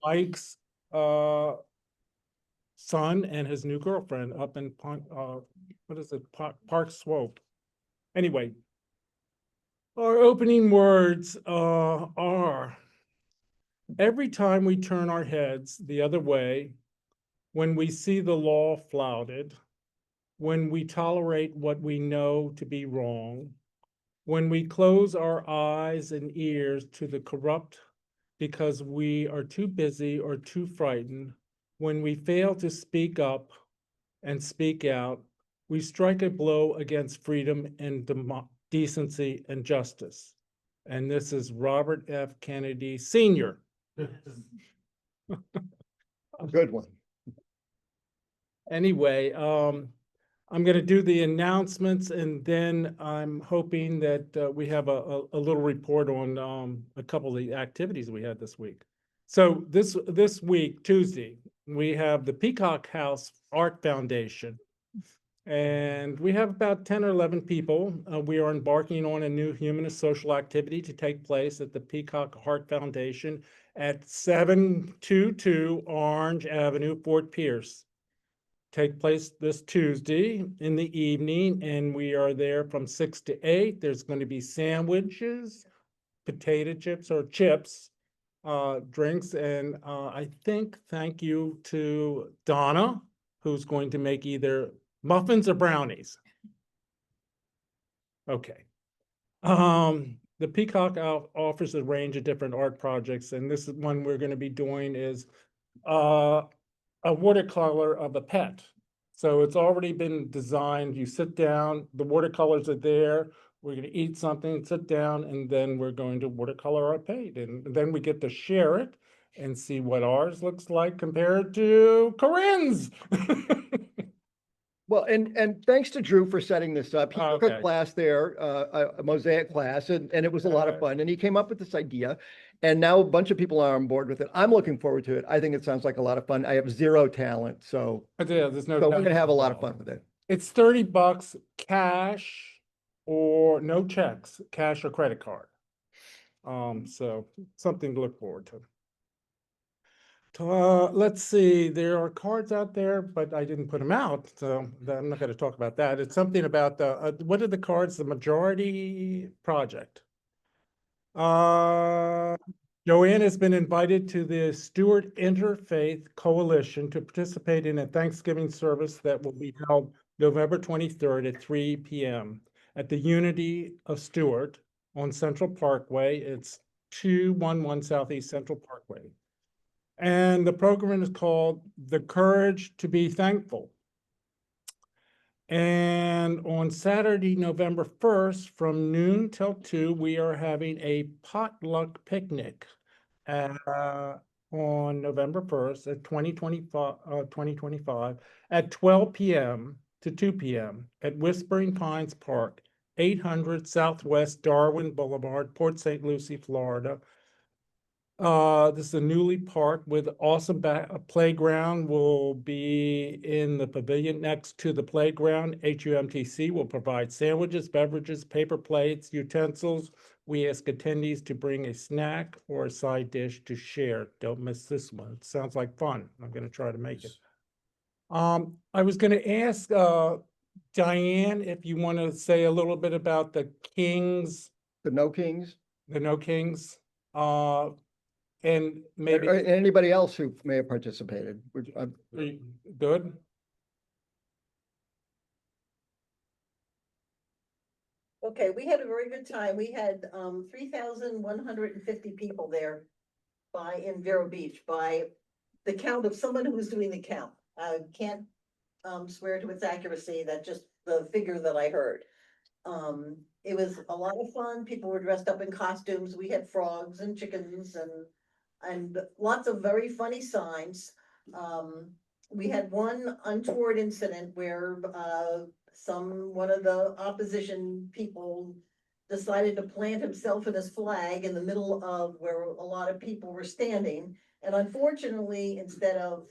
Mike's son and his new girlfriend up in what is it, Park Swope. Anyway, our opening words are: every time we turn our heads the other way, when we see the law flouted, when we tolerate what we know to be wrong, when we close our eyes and ears to the corrupt because we are too busy or too frightened, when we fail to speak up and speak out, we strike a blow against freedom and decency and justice. And this is Robert F. Kennedy Sr. A good one. Anyway, I'm going to do the announcements, and then I'm hoping that we have a little report on a couple of the activities we had this week. So this week, Tuesday, we have the Peacock House Art Foundation, and we have about 10 or 11 people. We are embarking on a new humanist social activity to take place at the Peacock Art Foundation at 722 Orange Avenue, Fort Pierce. Take place this Tuesday in the evening, and we are there from 6 to 8. There's going to be sandwiches, potato chips or chips, drinks, and I think thank you to Donna, who's going to make either muffins or brownies. Okay. The Peacock offers a range of different art projects, and this is one we're going to be doing is a watercolor of a pet. So it's already been designed. You sit down, the watercolors are there. We're going to eat something, sit down, and then we're going to watercolor our pet. And then we get to share it and see what ours looks like compared to Corinne's. Well, and thanks to Drew for setting this up. He took a Okay. class there, a mosaic class, and it was a lot of fun. And he came up with this idea, and now a bunch of people are on board with it. I'm looking forward to it. I think it sounds like a lot of fun. I have zero talent, so Yeah, there's no. we're gonna have a lot of fun with it. It's $30 cash or no checks, cash or credit card. So something to look forward to. Let's see, there are cards out there, but I didn't put them out, so I'm not going to talk about that. It's something about the, what are the cards? The Majority Project. Joanne has been invited to the Stewart Interfaith Coalition to participate in a Thanksgiving service that will be held November 23rd at 3 p.m. at the Unity of Stewart on Central Parkway. It's 211 Southeast Central Parkway. And the program is called The Courage to Be Thankful. And on Saturday, November 1st, from noon till 2, we are having a potluck picnic on November 1st at 2025 at 12 p.m. to 2 p.m. at Whispering Pines Park, 800 Southwest Darwin Boulevard, Port St. Lucie, Florida. This is a newly park with awesome playground. Will be in the pavilion next to the playground. HUMTC will provide sandwiches, beverages, paper plates, utensils. We ask attendees to bring a snack or a side dish to share. Don't miss this one. It sounds like fun. I'm going to try to make it. I was going to ask Diane if you want to say a little bit about the Kings, The No Kings, the No Kings. And maybe or anybody else who may have participated. good. Okay, we had a very good time. We had 3,150 people there in Vero Beach by the count of someone who was doing the count. I can't swear to its accuracy. That's just the figure that I heard. It was a lot of fun. People were dressed up in costumes. We had frogs and chickens and lots of very funny signs. We had one untoward incident where one of the opposition people decided to plant himself and his flag in the middle of where a lot of people were standing. And unfortunately, instead of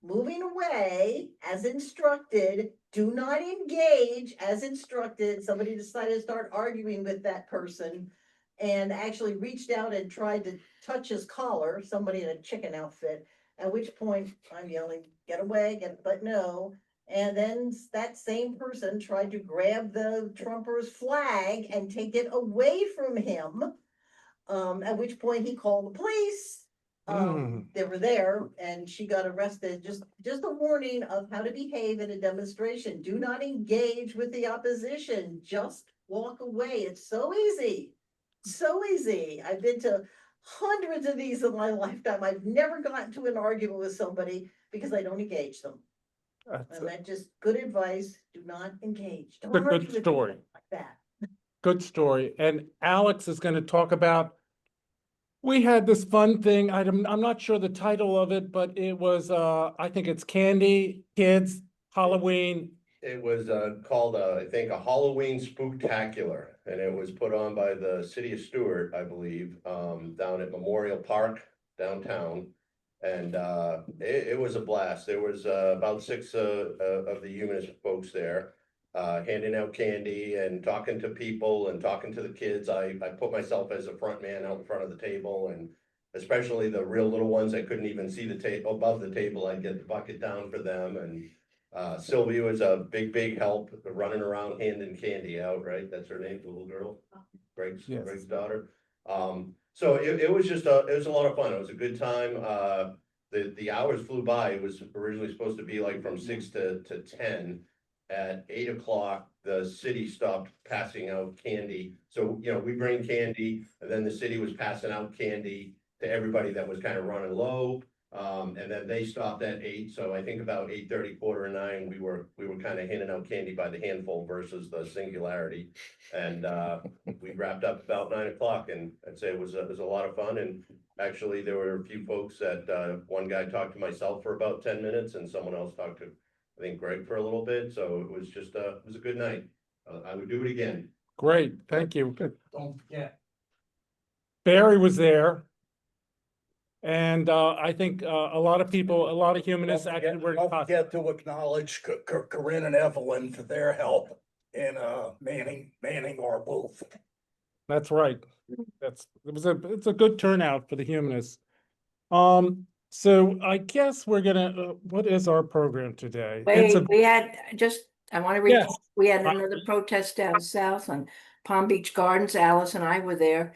moving away as instructed, do not engage as instructed, somebody decided to start arguing with that person. and actually reached out and tried to touch his collar, somebody in a chicken outfit, at which point I'm yelling, get away, but no. And then that same person tried to grab the Trumper's flag and take it away from him. At which point he called the police. They were there and she got arrested. Just a warning of how to behave at a demonstration. Do not engage with the opposition. Just walk away. It's so easy. So easy. I've been to hundreds of these in my lifetime. I've never gotten to an argument with somebody because I don't engage them. That's And that's just good advice. Do not engage. Don't a good argue with people story. like that. Good story. And Alex is going to talk about, we had this fun thing. I'm not sure the title of it, but it was, I think it's Candy Kids Halloween. It was called, I think, a Halloween Spooktacular, and it was put on by the city of Stewart, I believe, down at Memorial Park downtown. And it was a blast. There was about 6 of the humanist folks there, handing out candy and talking to people and talking to the kids. I put myself as a front man out in front of the table, and especially the real little ones that couldn't even see the table above the table, I'd get the bucket down for them. And Sylvia was a big help running around handing candy out, right? That's her name, the little girl, Greg's daughter. So it was just it was a lot of fun. It was a good time. The hours flew by. It was originally supposed to be like from 6 to 10. At 8 o'clock, the city stopped passing out candy. So, we bring candy, and then the city was passing out candy to everybody that was kind of running low. And then they stopped at 8. So I think about 8:30, 8:45, we were kind of handing out candy by the handful versus the singularity. And we wrapped up about 9 o'clock, and I'd say it was a lot of fun. And actually, there were a few folks that one guy talked to myself for about 10 minutes, and someone else talked to, I think, Greg for a little bit. So it was just it was a good night. I would do it again. Great, thank you. Don't forget. Barry was there. And I think a lot of people, a lot of humanists actually were. Don't forget to acknowledge Corinne and Evelyn for their help in manning our booth. That's right. It's a good turnout for the humanists. So I guess we're gonna, what is our program today? It's Wait, we had I want to Yes. report, we had another protest down south on Palm Beach Gardens. Alice and I were there.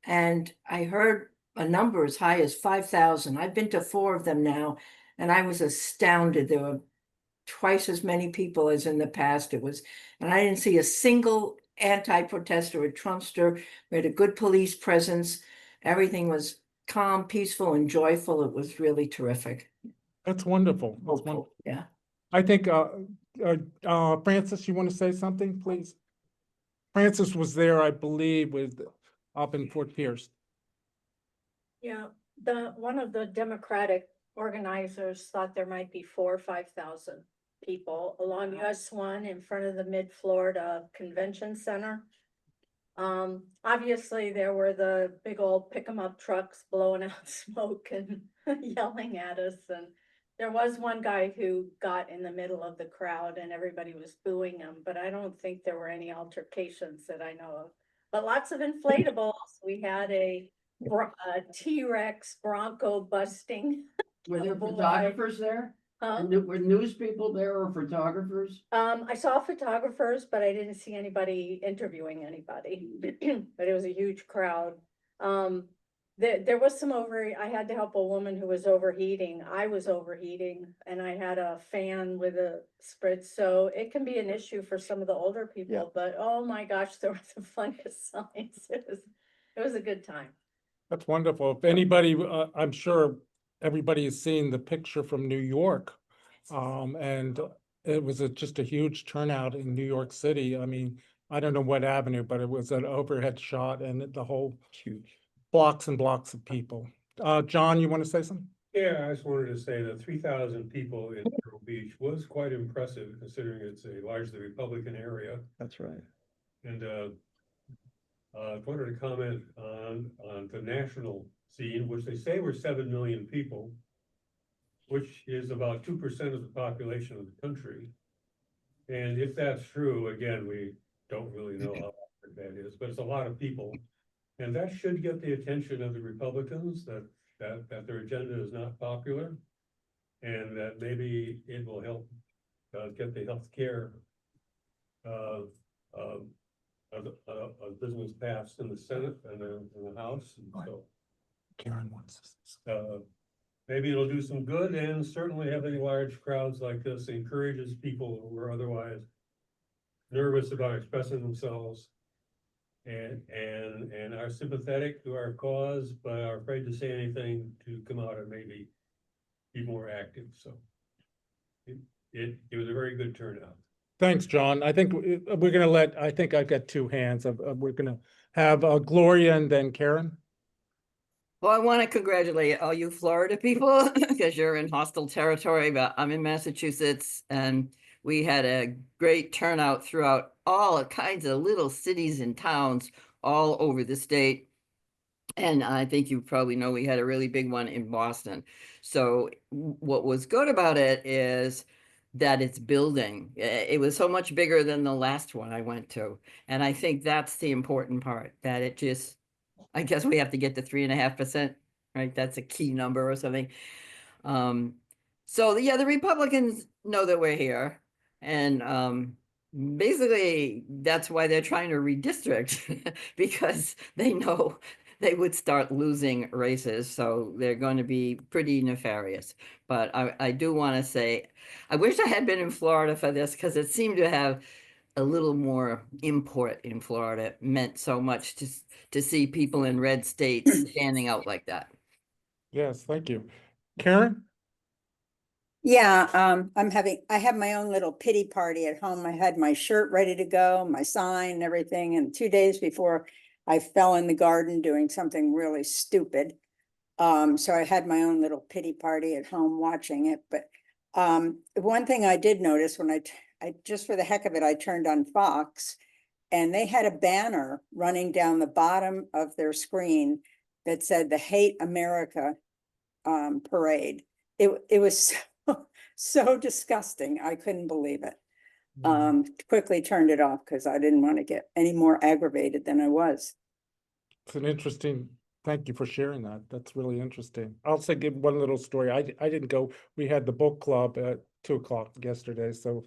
And I heard a number as high as 5,000. I've been to 4 of them now, and I was astounded. There were twice as many people as in the past. And I didn't see a single anti-protester or Trumpster. We had a good police presence. Everything was calm, peaceful, and joyful. It was really terrific. That's wonderful. That's Hopeful, wonderful. yeah. I think, Francis, you want to say something, please? Francis was there, I believe, up in Fort Pierce. Yeah, one of the Democratic organizers thought there might be 4,000 or 5,000 people along US 1 in front of the Mid-Florida Convention Center. Obviously there were the big old pick 'em up trucks blowing out smoke and yelling at us, and there was one guy who got in the middle of the crowd and everybody was booing him, but I don't think there were any altercations that I know of. But lots of inflatables. We had a T-Rex Bronco busting. Were there boy. photographers there? Huh? Were news people there or photographers? I saw photographers, but I didn't see anybody interviewing anybody, but it was a huge crowd. There was some I had to help a woman who was overheating. I was overheating and I had a fan with a spritz. So it can be an issue for some of the older people, but oh my gosh, there were the funniest signs. It was a good time. That's wonderful. If anybody, I'm sure everybody has seen the picture from New York. And it was just a huge turnout in New York City. I mean, I don't know what avenue, but it was an overhead shot and the whole huge blocks and blocks of people. John, you want to say something? Yeah, I just wanted to say that 3,000 people in Vero Beach was quite impressive considering it's a largely Republican area. That's right. And I wanted to comment on the national scene, which they say were 7 million people, which is about 2% of the population of the country. And if that's true, again, we don't really know how accurate that is, but it's a lot of people. And that should get the attention of the Republicans, that their agenda is not popular. And that maybe it will help, get the health care, business passed in the Senate and in the House, and so. Karen wants this. Maybe it'll do some good, and certainly having large crowds like this encourages people who are otherwise nervous about expressing themselves and are sympathetic to our cause, but are afraid to say anything, to come out and maybe be more active, so. It was a very good turnout. Thanks, John. I think we're gonna let, I think I've got two hands we're gonna have Gloria and then Karen. Well, I want to congratulate all you Florida people because you're in hostile territory, but I'm in Massachusetts and we had a great turnout throughout all kinds of little cities and towns all over the state. And I think you probably know we had a really big one in Boston. So what was good about it is that it's building. It was so much bigger than the last one I went to. And I think that's the important part, that it just, I guess we have to get to 3.5%, right? That's a key number or something. So yeah, the Republicans know that we're here. And basically that's why they're trying to redistrict because they know they would start losing races. So they're going to be pretty nefarious. But I do want to say, I wish I had been in Florida for this because it seemed to have a little more import in Florida. It meant so much to see people in red states standing out like that. Yes, thank you. Karen? Yeah, I have my own little pity party at home. I had my shirt ready to go, my sign and everything, and 2 days before I fell in the garden doing something really stupid. So I had my own little pity party at home watching it, but one thing I did notice when I just for the heck of it, I turned on Fox and they had a banner running down the bottom of their screen that said the Hate America parade. It was so disgusting. I couldn't believe it. Quickly turned it off because I didn't want to get any more aggravated than I was. It's an interesting, thank you for sharing that. That's really interesting. I'll say, give one little story. I didn't go, we had the book club at 2:00 yesterday, so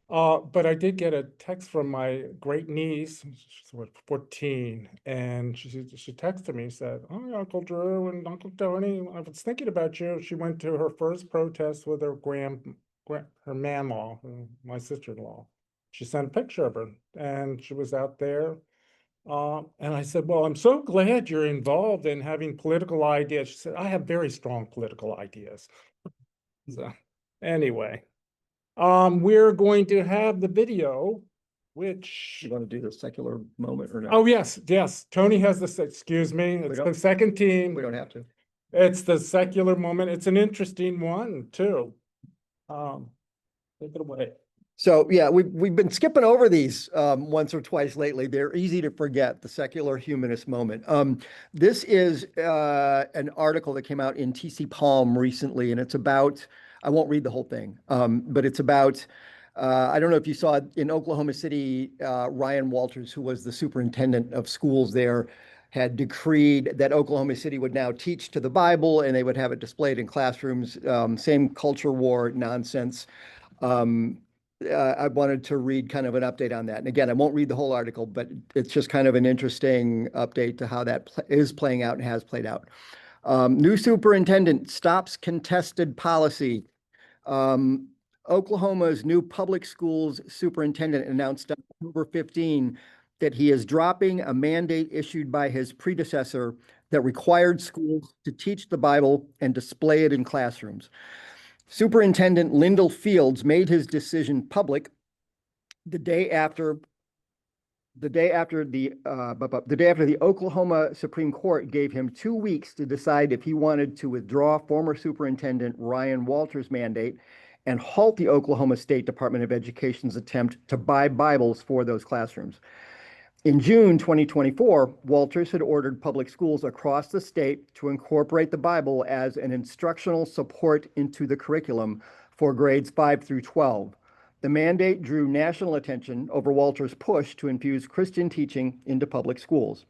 but I did get a text from my great niece, she's what, 14, and she texted me, said, "Oh, Uncle Drew and Uncle Tony, I was thinking about you." She went to her first protest with her her mamaw, my sister-in-law. She sent a picture of her, and she was out there. And I said, "Well, I'm so glad you're involved in having political ideas." She said, "I have very strong political ideas." So, anyway. We're going to have the video, which, You want to do the secular moment or not? oh, yes, Tony has this, excuse me, it's don't- the second team. We don't have to. It's the secular moment. It's an interesting one, too. Take it away. So yeah, we've been skipping over these once or twice lately. They're easy to forget, the secular humanist moment. This is an article that came out in TC Palm recently, and it's about, I won't read the whole thing, but it's about, I don't know if you saw in Oklahoma City, Ryan Walters, who was the superintendent of schools there, had decreed that Oklahoma City would now teach to the Bible and they would have it displayed in classrooms, same culture war nonsense. I wanted to read kind of an update on that. And again, I won't read the whole article, but it's just kind of an interesting update to how that is playing out and has played out. New superintendent stops contested policy. Oklahoma's new public schools superintendent announced on October 15 that he is dropping a mandate issued by his predecessor that required schools to teach the Bible and display it in classrooms. Superintendent Lyndall Fields made his decision public the day after the Oklahoma Supreme Court gave him 2 weeks to decide if he wanted to withdraw former Superintendent Ryan Walters' mandate and halt the Oklahoma State Department of Education's attempt to buy Bibles for those classrooms. In June 2024, Walters had ordered public schools across the state to incorporate the Bible as an instructional support into the curriculum for grades 5 through 12. The mandate drew national attention over Walters' push to infuse Christian teaching into public schools.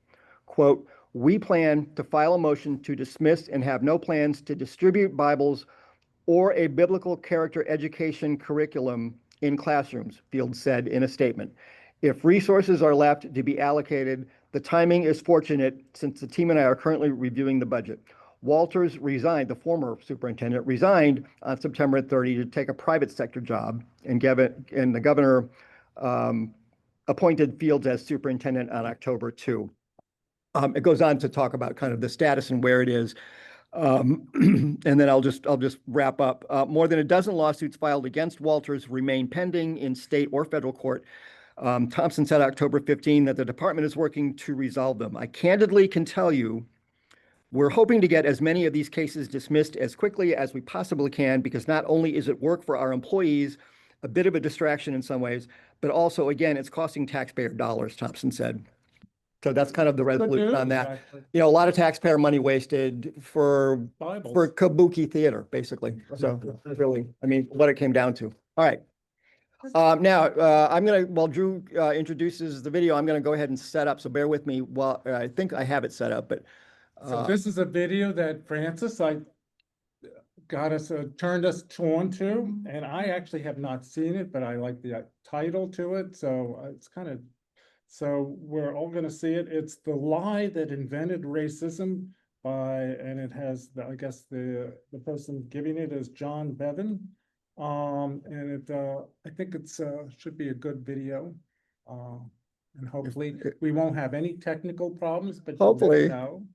quote, "We plan to file a motion to dismiss and have no plans to distribute Bibles or a biblical character education curriculum in classrooms," Fields said in a statement. "If resources are left to be allocated, the timing is fortunate since the team and I are currently reviewing the budget." Walters resigned, the former superintendent resigned on September 30 to take a private sector job, and the governor appointed Fields as superintendent on October 2. It goes on to talk about kind of the status and where it is. And then I'll just wrap up. More than a dozen lawsuits filed against Walters remain pending in state or federal court. Thompson said October 15 that the department is working to resolve them. I candidly can tell you, we're hoping to get as many of these cases dismissed as quickly as we possibly can, because not only is it work for our employees, a bit of a distraction in some ways, but also, again, it's costing taxpayer dollars, Thompson said. So that's kind of the resolution on that. Actually. You know, a lot of taxpayer money wasted for Bibles. kabuki theater, basically. So really, I mean, what it came down to. All right. Now, while Drew introduces the video, I'm gonna go ahead and set up, so bear with me while, I think I have it set up, but. So this is a video that Francis, turned us on to, and I actually have not seen it, but I like the title to it, so it's kind of, so we're all gonna see it. It's "The Lie That Invented Racism" and it has, I guess the person giving it is John Bevan. And I think it's, should be a good video. And hopefully we won't have any technical problems, but you never Hopefully. know.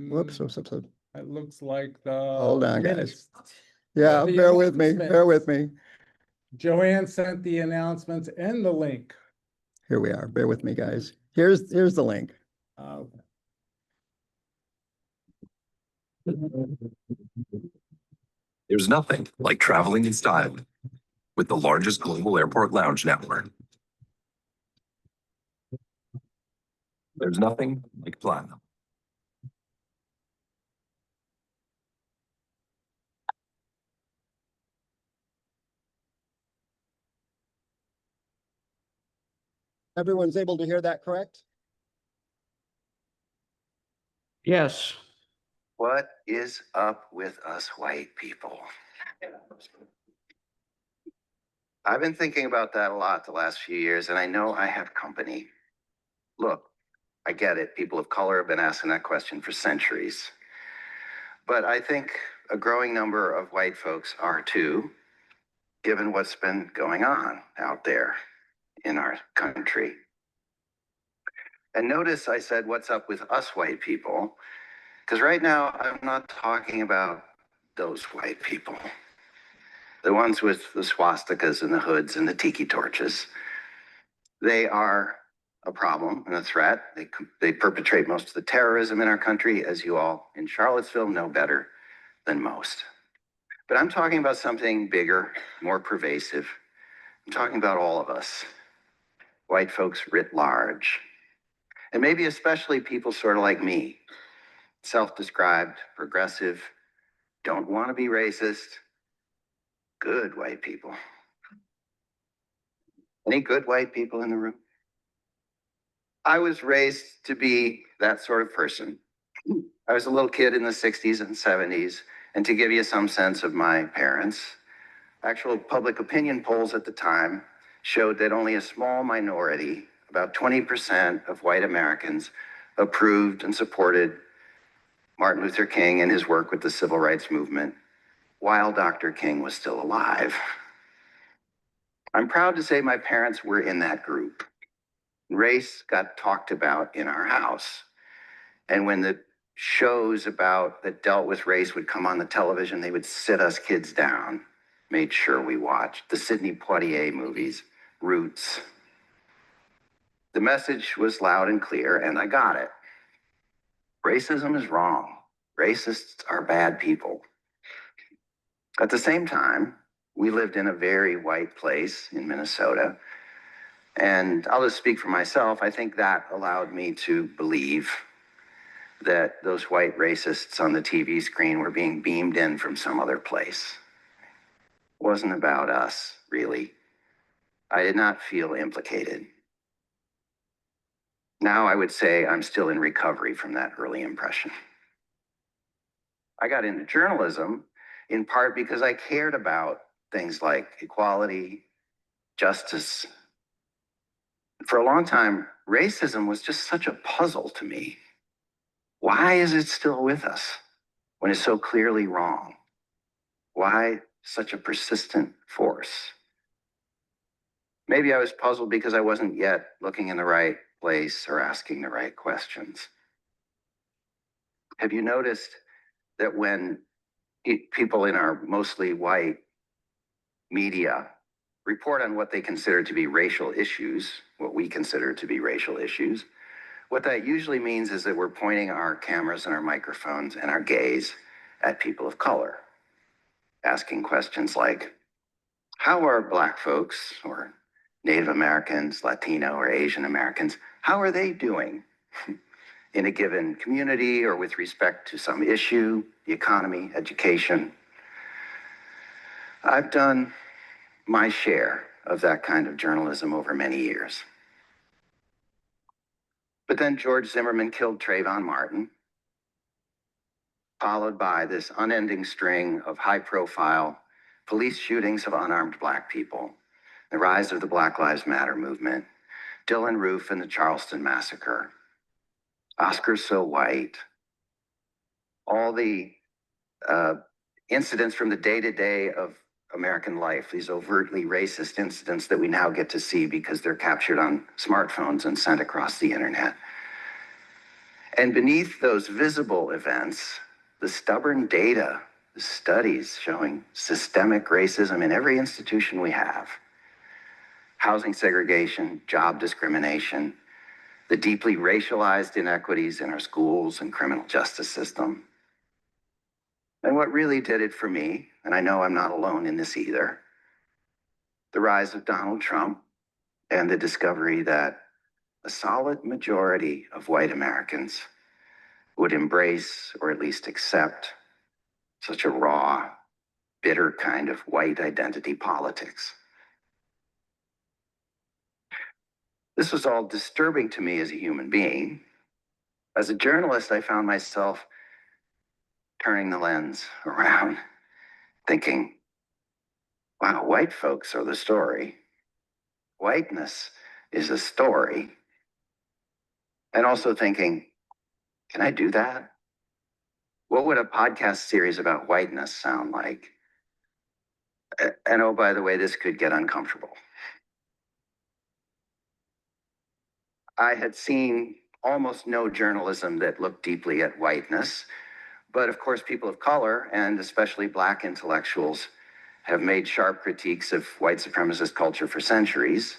Whoops. It looks like the. Hold on, guys. minutes. Yeah, The bear with me, announcements. bear with me. Joanne sent the announcements and the link. Here we are, bear with me, guys. Here's the link. There's nothing like traveling in style with the largest global airport lounge network. There's nothing like platinum. Everyone's able to hear that, correct? Yes. What is up with us white people? I've been thinking about that a lot the last few years, and I know I have company. Look, I get it. People of color have been asking that question for centuries. But I think a growing number of white folks are too, given what's been going on out there in our country. And notice I said, what's up with us white people? Because right now, I'm not talking about those white people. The ones with the swastikas and the hoods and the tiki torches. They are a problem and a threat. They perpetrate most of the terrorism in our country, as you all in Charlottesville know better than most. But I'm talking about something bigger, more pervasive. I'm talking about all of us, white folks writ large. And maybe especially people sort of like me, self-described, progressive, don't want to be racist, good white people. Any good white people in the room? I was raised to be that sort of person. I was a little kid in the 60s and 70s, and to give you some sense of my parents, actual public opinion polls at the time showed that only a small minority, about 20% of white Americans, approved and supported Martin Luther King and his work with the civil rights movement while Dr. King was still alive. I'm proud to say my parents were in that group. Race got talked about in our house. And when the shows that dealt with race would come on the television, they would sit us kids down, made sure we watched the Sidney Poitier movies, Roots. The message was loud and clear, and I got it. Racism is wrong. Racists are bad people. At the same time, we lived in a very white place in Minnesota. And I'll just speak for myself. I think that allowed me to believe that those white racists on the TV screen were being beamed in from some other place. It wasn't about us, really. I did not feel implicated. Now I would say I'm still in recovery from that early impression. I got into journalism in part because I cared about things like equality, justice. For a long time, racism was just such a puzzle to me. Why is it still with us when it's so clearly wrong? Why such a persistent force? Maybe I was puzzled because I wasn't yet looking in the right place or asking the right questions. Have you noticed that when people in our mostly white media report on what they consider to be racial issues, what we consider to be racial issues, what that usually means is that we're pointing our cameras and our microphones and our gaze at people of color, asking questions like, how are Black folks or Native Americans, Latino or Asian Americans, how are they doing in a given community or with respect to some issue, the economy, education? I've done my share of that kind of journalism over many years. But then George Zimmerman killed Trayvon Martin, followed by this unending string of high-profile police shootings of unarmed Black people, the rise of the Black Lives Matter movement, Dylan Roof and the Charleston Massacre, Oscar So White, all the incidents from the day-to-day of American life, these overtly racist incidents that we now get to see because they're captured on smartphones and sent across the internet. And beneath those visible events, the stubborn data, the studies showing systemic racism in every institution we have, housing segregation, job discrimination, the deeply racialized inequities in our schools and criminal justice system. And what really did it for me, and I know I'm not alone in this either, the rise of Donald Trump and the discovery that a solid majority of white Americans would embrace or at least accept such a raw, bitter kind of white identity politics. This was all disturbing to me as a human being. As a journalist, I found myself turning the lens around, thinking, wow, white folks are the story. Whiteness is a story. And also thinking, can I do that? What would a podcast series about whiteness sound like? And oh, by the way, this could get uncomfortable. I had seen almost no journalism that looked deeply at whiteness, but of course, people of color, and especially Black intellectuals, have made sharp critiques of white supremacist culture for centuries.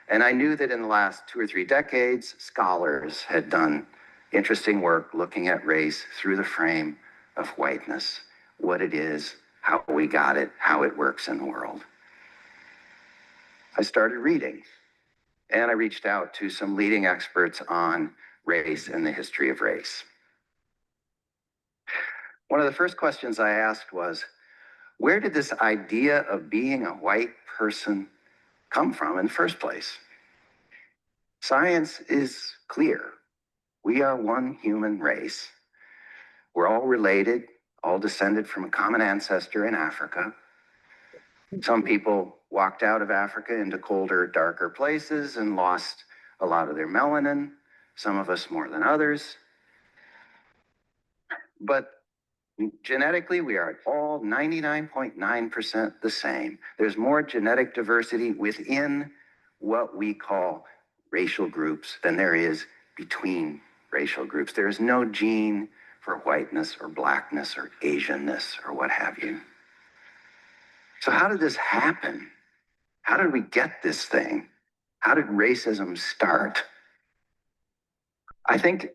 And I knew that in the last 2 or 3 decades, scholars had done interesting work looking at race through the frame of whiteness, what it is, how we got it, how it works in the world. I started reading, and I reached out to some leading experts on race and the history of race. One of the first questions I asked was, where did this idea of being a white person come from in the first place? Science is clear. We are one human race. We're all related, all descended from a common ancestor in Africa. Some people walked out of Africa into colder, darker places and lost a lot of their melanin, some of us more than others. But genetically, we are all 99.9% the same. There's more genetic diversity within what we call racial groups than there is between racial groups. There is no gene for whiteness or Blackness or Asianness or what have you. So how did this happen? How did we get this thing? How did racism start? I think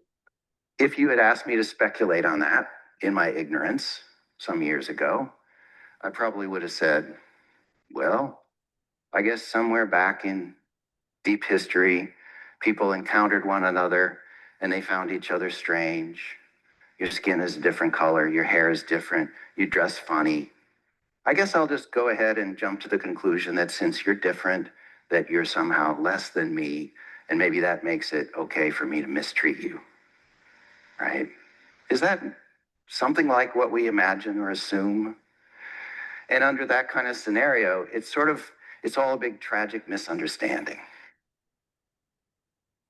if you had asked me to speculate on that in my ignorance some years ago, I probably would have said, well, I guess somewhere back in deep history, people encountered one another and they found each other strange. Your skin is a different color, your hair is different, you dress funny. I guess I'll just go ahead and jump to the conclusion that since you're different, that you're somehow less than me, and maybe that makes it okay for me to mistreat you, right? Is that something like what we imagine or assume? And under that kind of scenario, it's all a big tragic misunderstanding.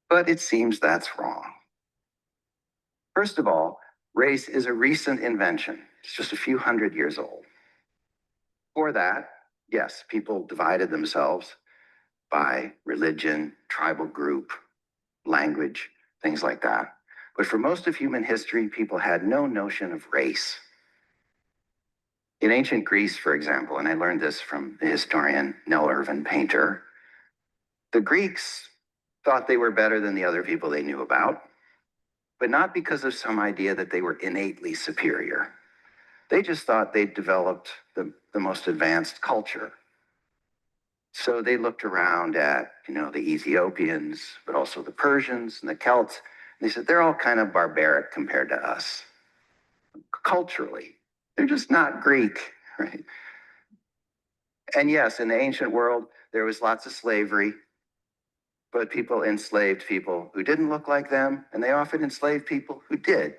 But it seems that's wrong. First of all, race is a recent invention. It's just a few hundred years old. Before that, yes, people divided themselves by religion, tribal group, language, things like that. But for most of human history, people had no notion of race. In ancient Greece, for example, and I learned this from the historian Nell Irvin Painter, the Greeks thought they were better than the other people they knew about, but not because of some idea that they were innately superior. They just thought they'd developed the most advanced culture. So they looked around at, the Ethiopians, but also the Persians and the Celts, and they said, they're all kind of barbaric compared to us. Culturally, they're just not Greek, right? And yes, in the ancient world, there was lots of slavery, but people enslaved people who didn't look like them, and they often enslaved people who did.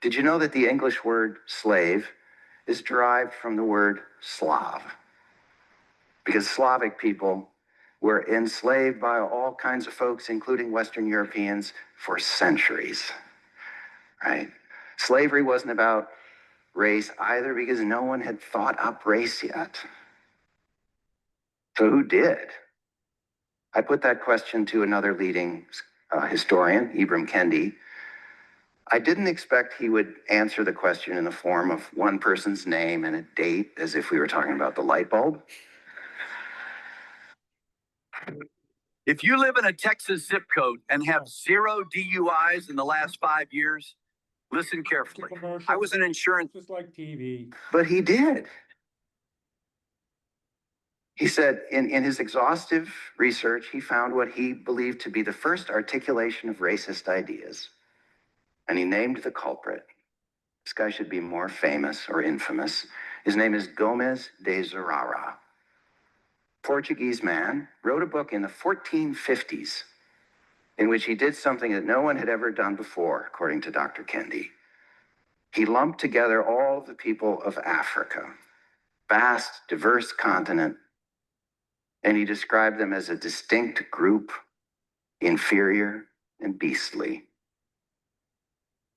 Did you know that the English word slave is derived from the word Slav? Because Slavic people were enslaved by all kinds of folks, including Western Europeans, for centuries, right? Slavery wasn't about race either, because no one had thought up race yet. So who did? I put that question to another leading historian, Ibram Kendi. I didn't expect he would answer the question in the form of one person's name and a date, as if we were talking about the light bulb. If you live in a Texas zip code and have 0 DUIs in the last 5 years, listen carefully. I was an insurance. Just like TV. But he did. He said in his exhaustive research, he found what he believed to be the first articulation of racist ideas. And he named the culprit. This guy should be more famous or infamous. His name is Gomes de Zurara. Portuguese man, wrote a book in the 1450s in which he did something that no one had ever done before, according to Dr. Kendi. He lumped together all of the people of Africa, vast, diverse continent, and he described them as a distinct group, inferior and beastly.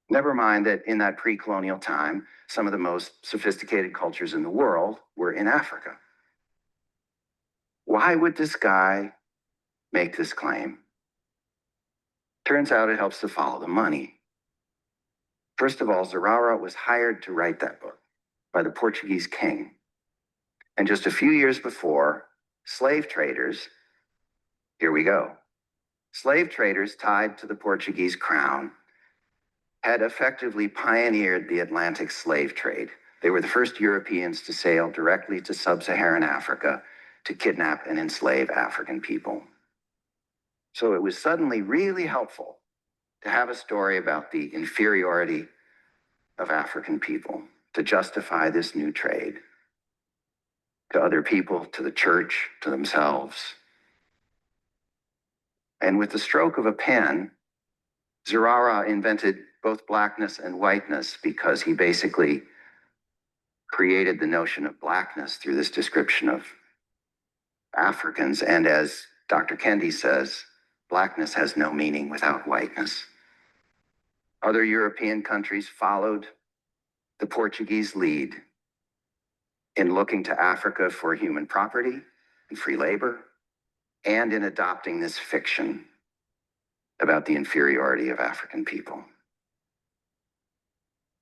Never mind that in that pre-colonial time, some of the most sophisticated cultures in the world were in Africa. Why would this guy make this claim? Turns out it helps to follow the money. First of all, Zurara was hired to write that book by the Portuguese king. And just a few years before, slave traders, here we go, slave traders tied to the Portuguese crown had effectively pioneered the Atlantic slave trade. They were the first Europeans to sail directly to sub-Saharan Africa to kidnap and enslave African people. So it was suddenly really helpful to have a story about the inferiority of African people to justify this new trade to other people, to the church, to themselves. And with the stroke of a pen, Zurara invented both blackness and whiteness because he basically created the notion of blackness through this description of Africans. And as Dr. Kendi says, blackness has no meaning without whiteness. Other European countries followed the Portuguese lead in looking to Africa for human property and free labor, and in adopting this fiction about the inferiority of African people.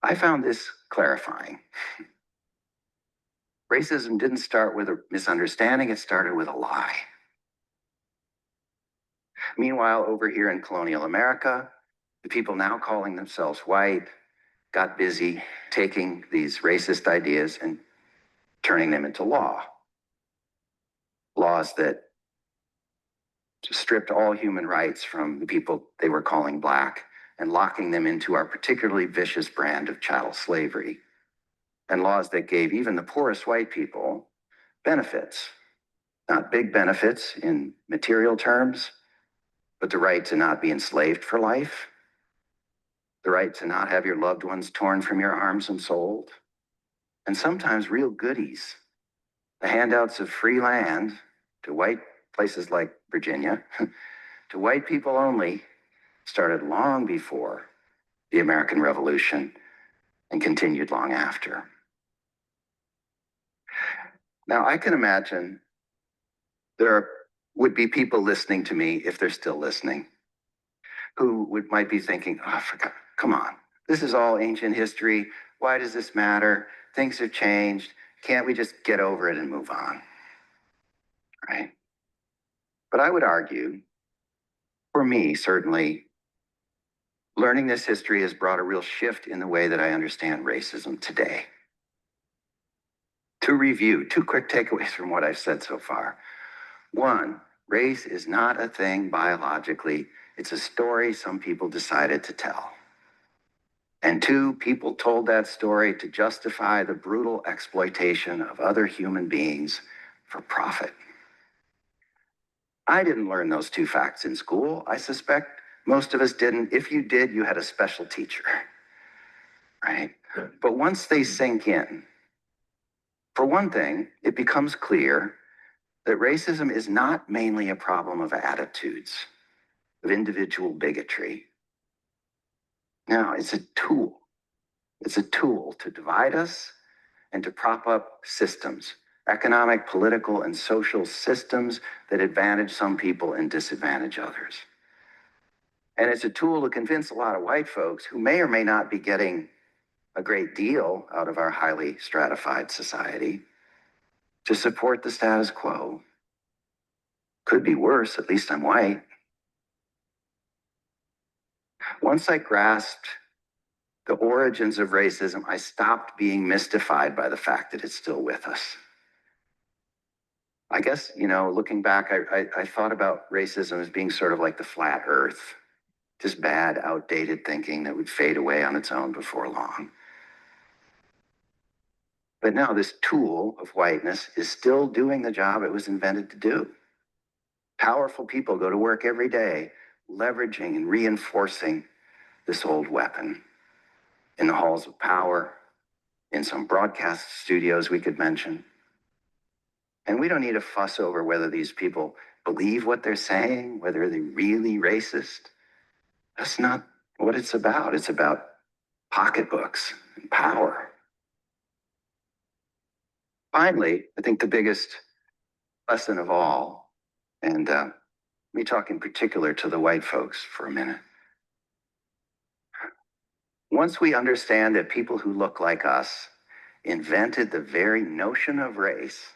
I found this clarifying. Racism didn't start with a misunderstanding, it started with a lie. Meanwhile, over here in colonial America, the people now calling themselves white got busy taking these racist ideas and turning them into law. Laws that stripped all human rights from the people they were calling black and locking them into our particularly vicious brand of chattel slavery. And laws that gave even the poorest white people benefits, not big benefits in material terms, but the right to not be enslaved for life, the right to not have your loved ones torn from your arms and sold, and sometimes real goodies, the handouts of free land to white places like Virginia, to white people only, started long before the American Revolution and continued long after. Now, I can imagine there would be people listening to me, if they're still listening, who might be thinking, oh, come on, this is all ancient history. Why does this matter? Things have changed. Can't we just get over it and move on? Right? But I would argue, for me, certainly, learning this history has brought a real shift in the way that I understand racism today. To review, two quick takeaways from what I've said so far. One, race is not a thing biologically. It's a story some people decided to tell. And two, people told that story to justify the brutal exploitation of other human beings for profit. I didn't learn those two facts in school. I suspect most of us didn't. If you did, you had a special teacher, right? But once they sink in, for one thing, it becomes clear that racism is not mainly a problem of attitudes, of individual bigotry. No, it's a tool. It's a tool to divide us and to prop up systems, economic, political, and social systems that advantage some people and disadvantage others. And it's a tool to convince a lot of white folks who may or may not be getting a great deal out of our highly stratified society to support the status quo. Could be worse, at least I'm white. Once I grasped the origins of racism, I stopped being mystified by the fact that it's still with us. I guess, looking back, I thought about racism as being sort of like the flat earth, just bad, outdated thinking that would fade away on its own before long. But now this tool of whiteness is still doing the job it was invented to do. Powerful people go to work every day, leveraging and reinforcing this old weapon in the halls of power, in some broadcast studios we could mention. And we don't need to fuss over whether these people believe what they're saying, whether they're really racist. That's not what it's about. It's about pocketbooks and power. Finally, I think the biggest lesson of all, and let me talk in particular to the white folks for a minute. Once we understand that people who look like us invented the very notion of race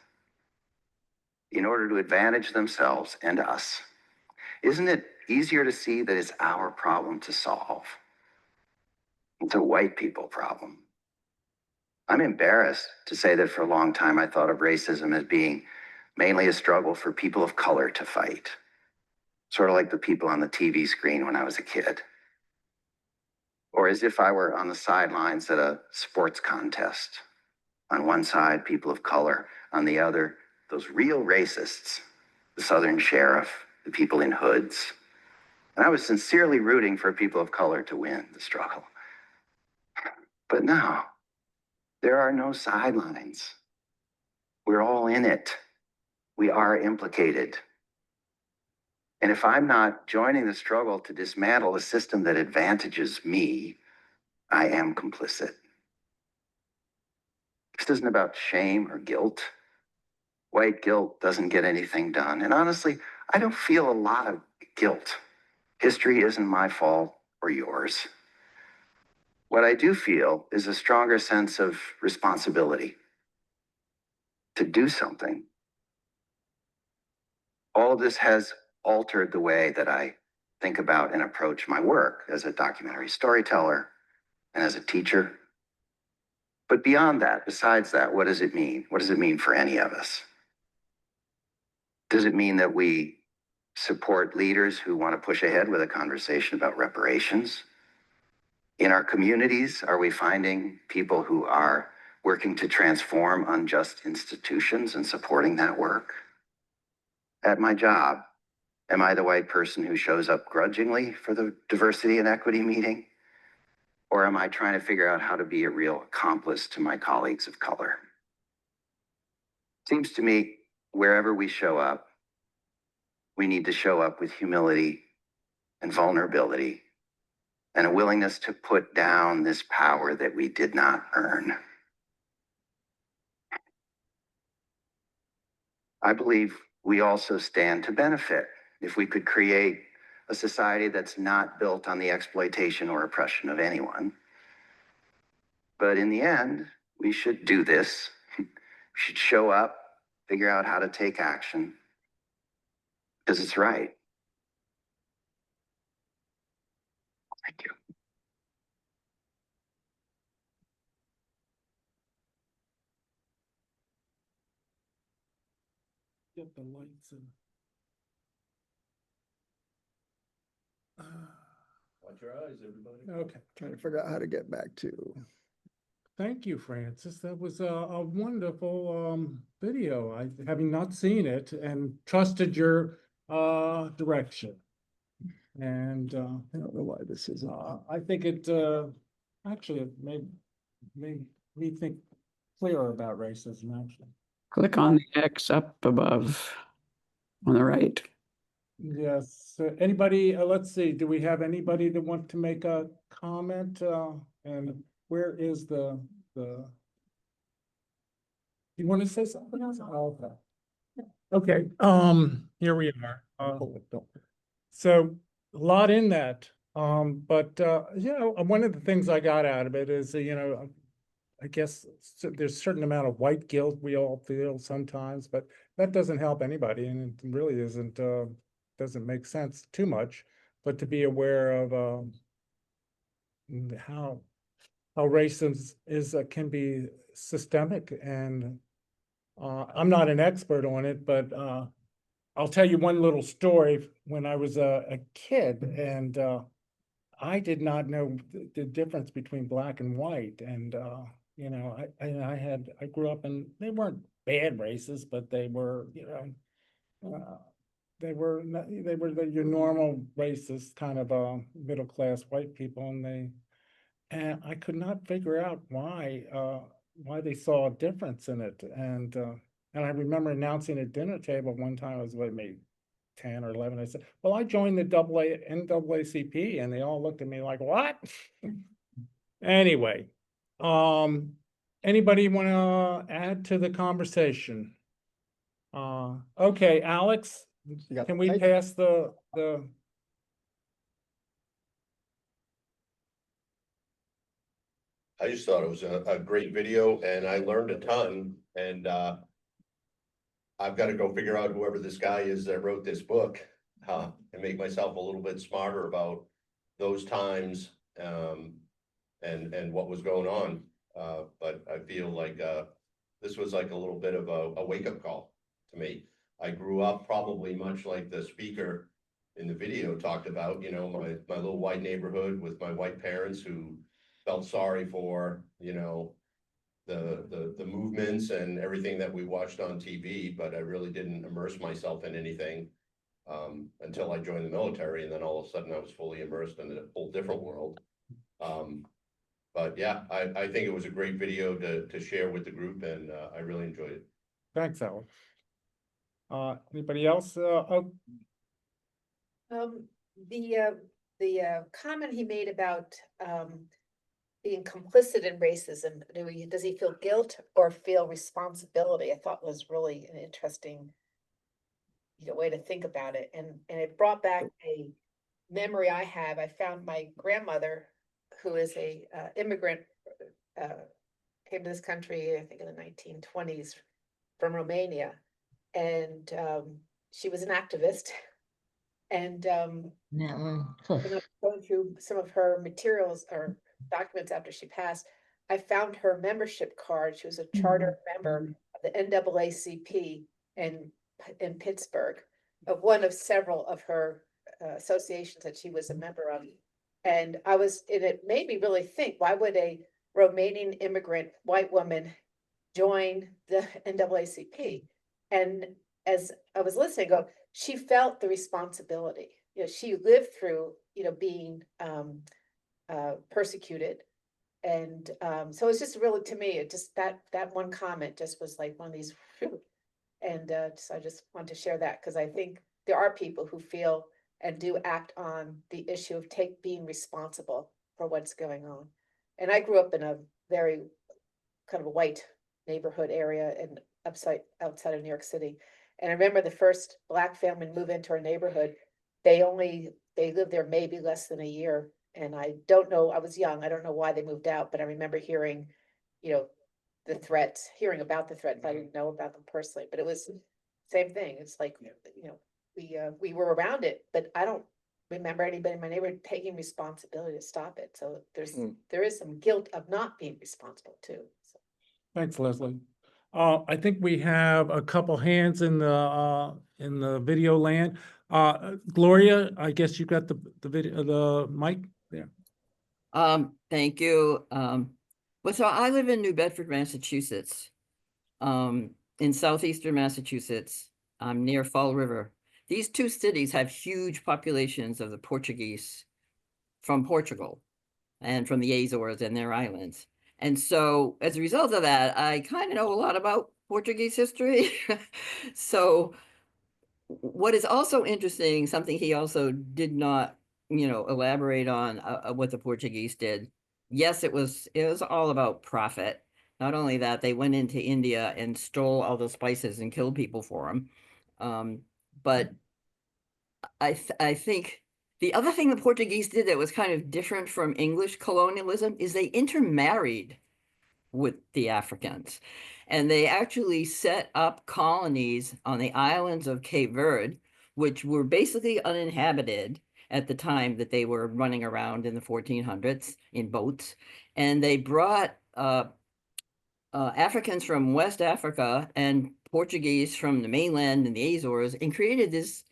in order to advantage themselves and us, isn't it easier to see that it's our problem to solve? It's a white people problem. I'm embarrassed to say that for a long time I thought of racism as being mainly a struggle for people of color to fight, sort of like the people on the TV screen when I was a kid. Or as if I were on the sidelines at a sports contest. On one side, people of color. On the other, those real racists, the Southern sheriff, the people in hoods. And I was sincerely rooting for people of color to win the struggle. But now, there are no sidelines. We're all in it. We are implicated. And if I'm not joining the struggle to dismantle a system that advantages me, I am complicit. This isn't about shame or guilt. White guilt doesn't get anything done. And honestly, I don't feel a lot of guilt. History isn't my fault or yours. What I do feel is a stronger sense of responsibility to do something. All of this has altered the way that I think about and approach my work as a documentary storyteller and as a teacher. But beyond that, besides that, what does it mean? What does it mean for any of us? Does it mean that we support leaders who want to push ahead with a conversation about reparations? In our communities, are we finding people who are working to transform unjust institutions and supporting that work? At my job, Am I the white person who shows up grudgingly for the diversity and equity meeting? Or am I trying to figure out how to be a real accomplice to my colleagues of color? Seems to me, wherever we show up, we need to show up with humility and vulnerability and a willingness to put down this power that we did not earn. I believe we also stand to benefit if we could create a society that's not built on the exploitation or oppression of anyone. But in the end, we should do this. We should show up, figure out how to take action, because it's right. Thank you. Get the lights in. Watch your eyes, everybody. Okay. Trying to figure out how to get back to. Thank you, Francis. That was a wonderful video. Having not seen it and trusted your direction. And I don't know why this isn't. I think it actually it made me think clearer about racism, actually. Click on the X up above on the right. Yes. Anybody, let's see, do we have anybody that want to make a comment? And where is the? You want to say something else? Oh, okay. Okay, here we are. So a lot in that. But you know, one of the things I got out of it is, you know, I guess there's a certain amount of white guilt we all feel sometimes, but that doesn't help anybody, and it really doesn't make sense too much. But to be aware of how racism can be systemic, and I'm not an expert on it, but I'll tell you one little story. When I was a kid, and I did not know the difference between black and white, and you know, I grew up and they weren't bad races, but they were, you know, they were your normal racist kind of middle class white people, and I could not figure out why they saw a difference in it, and I remember announcing at dinner table one time, I was like maybe 10 or 11. I said, well, I joined the NAACP, and they all looked at me like, what? Anyway, anybody want to add to the conversation? Okay, Alex, can we pass the I just thought it was a great video and I learned a ton, and I've got to go figure out whoever this guy is that wrote this book, and make myself a little bit smarter about those times, and what was going on. But I feel like this was like a little bit of a wake-up call to me. I grew up probably much like the speaker in the video talked about, you know, my little white neighborhood with my white parents who felt sorry for, you know, the movements and everything that we watched on TV, but I really didn't immerse myself in anything until I joined the military, and then all of a sudden I was fully immersed in a whole different world. But yeah, I think it was a great video to share with the group, and I really enjoyed it. Thanks, Alex. Anybody else? Oh, The comment he made about being complicit in racism, does he feel guilt or feel responsibility? I thought was really an interesting, you know, way to think about it, and it brought back a memory I have. I found my grandmother, who is a immigrant, came to this country, I think in the 1920s from Romania, and she was an activist. And when I was going through some of her materials or documents after she passed, I found her membership card. She was a charter member of the NAACP in Pittsburgh, of one of several of her associations that she was a member of. And it made me really think, why would a Romanian immigrant white woman join the NAACP? And as I was listening, I go, she felt the responsibility. You know, she lived through, you know, being persecuted. And so it's just really, to me, it just, that one comment just was like one of these, phew. And so I just want to share that, because I think there are people who feel and do act on the issue of being responsible for what's going on. And I grew up in a very kind of a white neighborhood area and outside of New York City. And I remember the first Black family to move into our neighborhood, they lived there maybe less than a year. And I don't know, I was young, I don't know why they moved out, but I remember hearing, you know, the threats, hearing about the threats. I didn't know about them personally, but it was same thing. It's like, you know, we were around it, but I don't remember anybody in my neighborhood taking responsibility to stop it. So there is some guilt of not being responsible too. So. Thanks, Leslie. I think we have a couple hands in the video land. Gloria, I guess you got the video, the mic there. Thank you. Well, so I live in New Bedford, Massachusetts, in southeastern Massachusetts, near Fall River. These two cities have huge populations of the Portuguese from Portugal and from the Azores and their islands. And so as a result of that, I kind of know a lot about Portuguese history. So what is also interesting, something he also did not, you know, elaborate on what the Portuguese did. Yes, it was all about profit. Not only that, they went into India and stole all the spices and killed people for them. But I think the other thing the Portuguese did that was kind of different from English colonialism is they intermarried with the Africans. And they actually set up colonies on the islands of Cape Verde, which were basically uninhabited at the time that they were running around in the 1400s in boats. And they brought Africans from West Africa and Portuguese from the mainland and the Azores and created this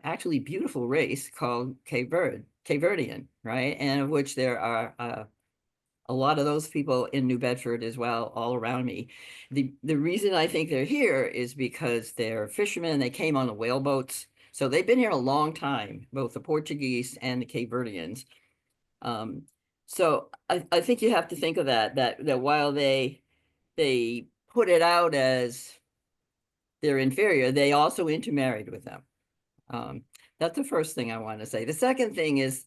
actually beautiful race called Cape Verdean, right? And of which there are a lot of those people in New Bedford as well, all around me. The reason I think they're here is because they're fishermen. They came on the whale boats. So they've been here a long time, both the Portuguese and the Cape Verdeans. So I think you have to think of that while they put it out as they're inferior, they also intermarried with them. That's the first thing I want to say. The second thing is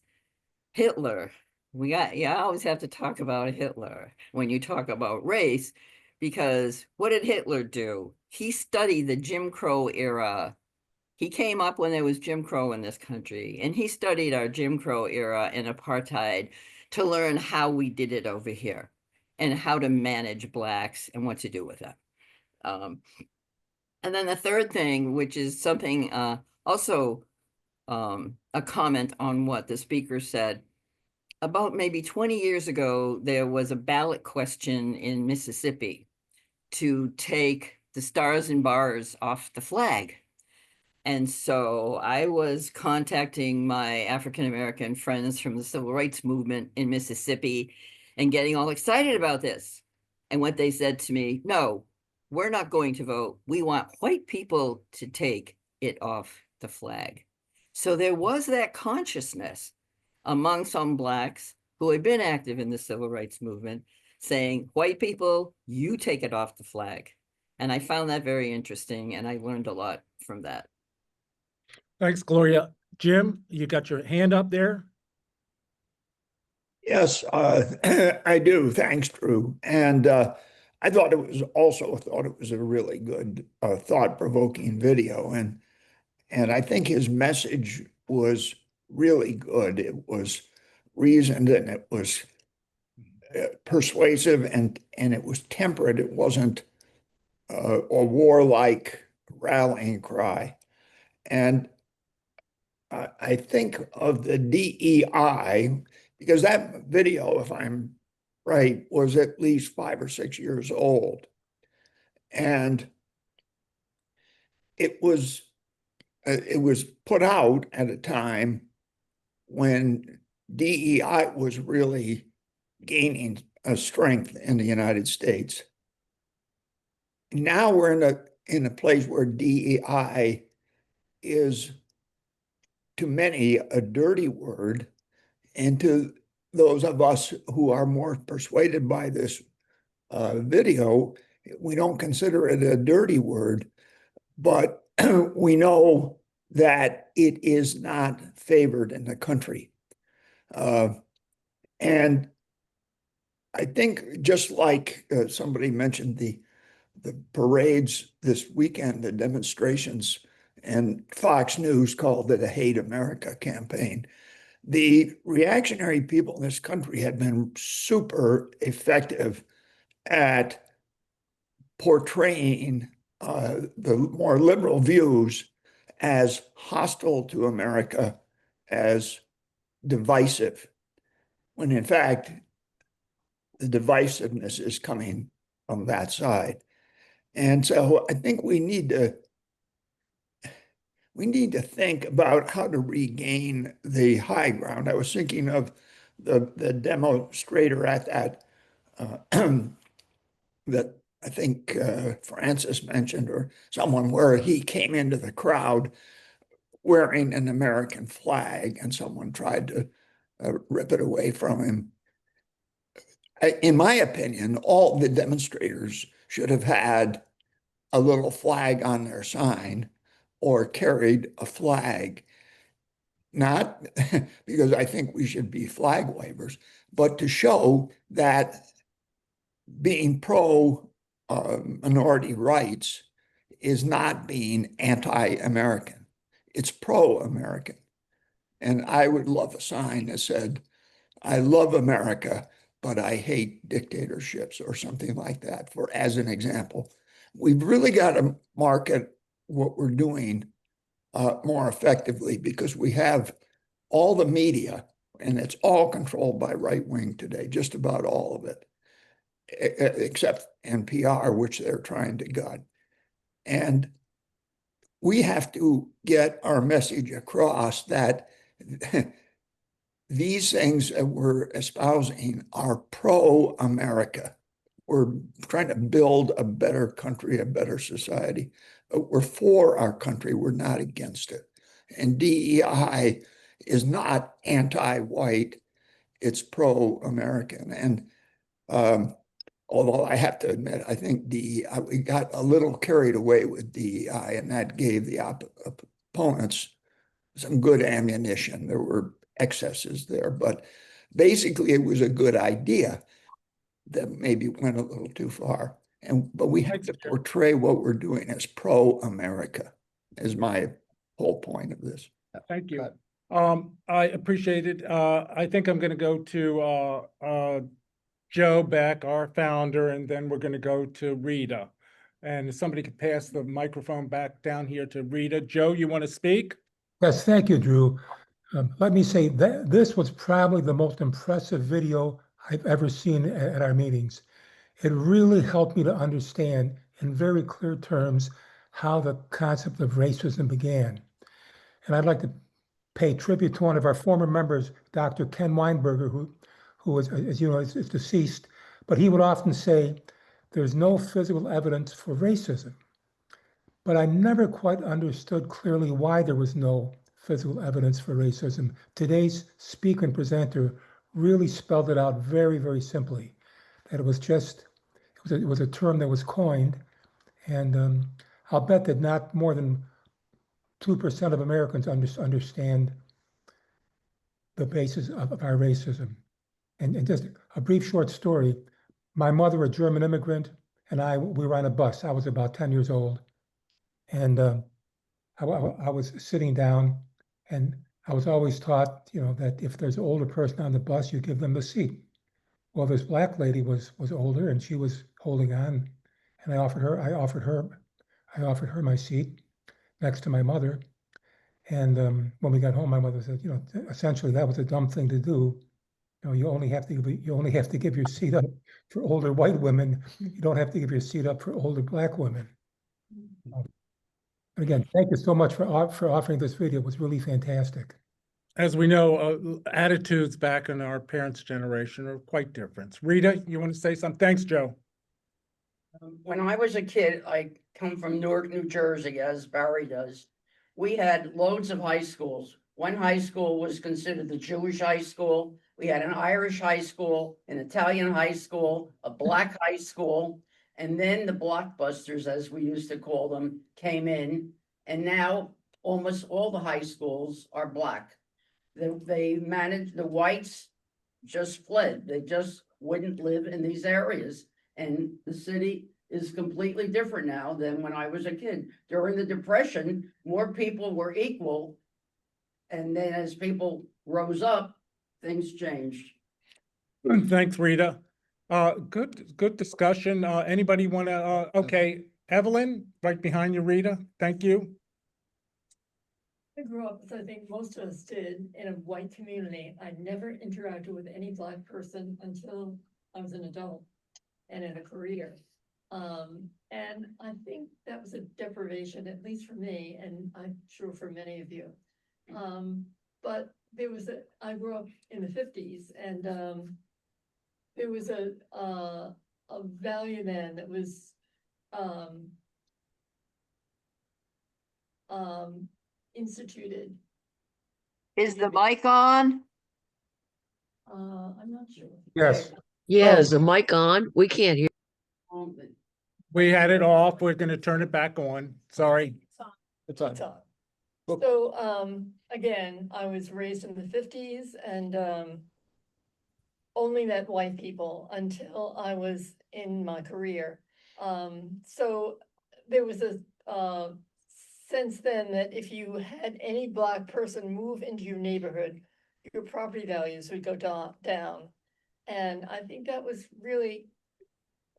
Hitler. You always have to talk about Hitler when you talk about race, because what did Hitler do? He studied the Jim Crow era. He came up when there was Jim Crow in this country, and he studied our Jim Crow era and apartheid to learn how we did it over here and how to manage Blacks and what to do with them. And then the third thing, which is something also a comment on what the speaker said. About maybe 20 years ago, there was a ballot question in Mississippi to take the stars and bars off the flag. And so I was contacting my African-American friends from the civil rights movement in Mississippi and getting all excited about this. And what they said to me, no, we're not going to vote. We want white people to take it off the flag. So there was that consciousness among some Blacks who had been active in the civil rights movement saying, white people, you take it off the flag. And I found that very interesting, and I learned a lot from that. Thanks, Gloria. Jim, you got your hand up there? Yes, I do. Thanks, Drew. And I thought it was a really good, thought-provoking video. And I think his message was really good. It was reasoned and it was persuasive and it was temperate. It wasn't a warlike rallying cry. And I think of the DEI, because that video, if I'm right, was at least 5 or 6 years old. And it was put out at a time when DEI was really gaining a strength in the United States. Now we're in a place where DEI is to many a dirty word, and to those of us who are more persuaded by this video, we don't consider it a dirty word, but we know that it is not favored in the country. And I think just like somebody mentioned the parades this weekend, the demonstrations, and Fox News called it a Hate America campaign. The reactionary people in this country have been super effective at portraying the more liberal views as hostile to America, as divisive, when in fact, the divisiveness is coming from that side. And so I think we need to think about how to regain the high ground. I was thinking of the demonstrator at that that I think Francis mentioned, or someone, where he came into the crowd wearing an American flag and someone tried to rip it away from him. In my opinion, all the demonstrators should have had a little flag on their sign or carried a flag, not because I think we should be flag wavers, but to show that being pro minority rights is not being anti-American. It's pro-American. And I would love a sign that said, I love America, but I hate dictatorships, or something like that, for as an example. We've really got to market what we're doing more effectively, because we have all the media, and it's all controlled by right wing today, just about all of it, except NPR, which they're trying to gut. And we have to get our message across that these things that we're espousing are pro-America. We're trying to build a better country, a better society. We're for our country. We're not against it. And DEI is not anti-white. It's pro-American. And although I have to admit, I think DEI, we got a little carried away with DEI, and that gave the opponents some good ammunition. There were excesses there, but basically it was a good idea that maybe went a little too far. But we have to portray what we're doing as pro-America, is my whole point of this. Thank you. I appreciate it. I think I'm going to go to Joe Beck, our founder, and then we're going to go to Rita. And if somebody could pass the microphone back down here to Rita. Joe, you want to speak? Yes, thank you, Drew. Let me say that this was probably the most impressive video I've ever seen at our meetings. It really helped me to understand in very clear terms how the concept of racism began. And I'd like to pay tribute to one of our former members, Dr. Ken Weinberger, who was, as you know, is deceased, but he would often say, there's no physical evidence for racism. But I never quite understood clearly why there was no physical evidence for racism. Today's speaker and presenter really spelled it out very, very simply, that it was just, it was a term that was coined. And I'll bet that not more than 2% of Americans understand the basis of our racism. And just a brief short story, my mother, a German immigrant, and we were on a bus. I was about 10 years old. And I was sitting down, and I was always taught, that if there's an older person on the bus, you give them the seat. Well, this black lady was older, and she was holding on, and I offered her my seat next to my mother. And when we got home, my mother said, essentially that was a dumb thing to do. You only have to give your seat up for older white women. You don't have to give your seat up for older black women. Again, thank you so much for offering this video. It was really fantastic. As we know, attitudes back in our parents' generation are quite different. Rita, you want to say something? Thanks, Joe. When I was a kid, I come from Newark, New Jersey, as Barry does. we had loads of high schools. One high school was considered the Jewish high school. We had an Irish high school, an Italian high school, a black high school. And then the blockbusters, as we used to call them, came in. And now almost all the high schools are black. They managed, the whites just fled. They just wouldn't live in these areas. And the city is completely different now than when I was a kid. During the Depression, more people were equal. And then as people rose up, things changed. Thanks, Rita. Good discussion. Anybody want to, okay, Evelyn, right behind you, Rita. Thank you. I grew up, as I think most of us did, in a white community. I never interacted with any Black person until I was an adult and in a career. And I think that was a deprivation, at least for me, and I'm sure for many of you. But there was I grew up in the 50s, and there was a value then that was instituted. Is the mic on? I'm not sure. Yes. Yeah, is the mic on? We can't hear. We had it off. We're going to turn it back on. Sorry. It's on. So, again, I was raised in the 50s and only met white people until I was in my career. So there was a sense then that if you had any Black person move into your neighborhood, your property values would go down. And I think that was really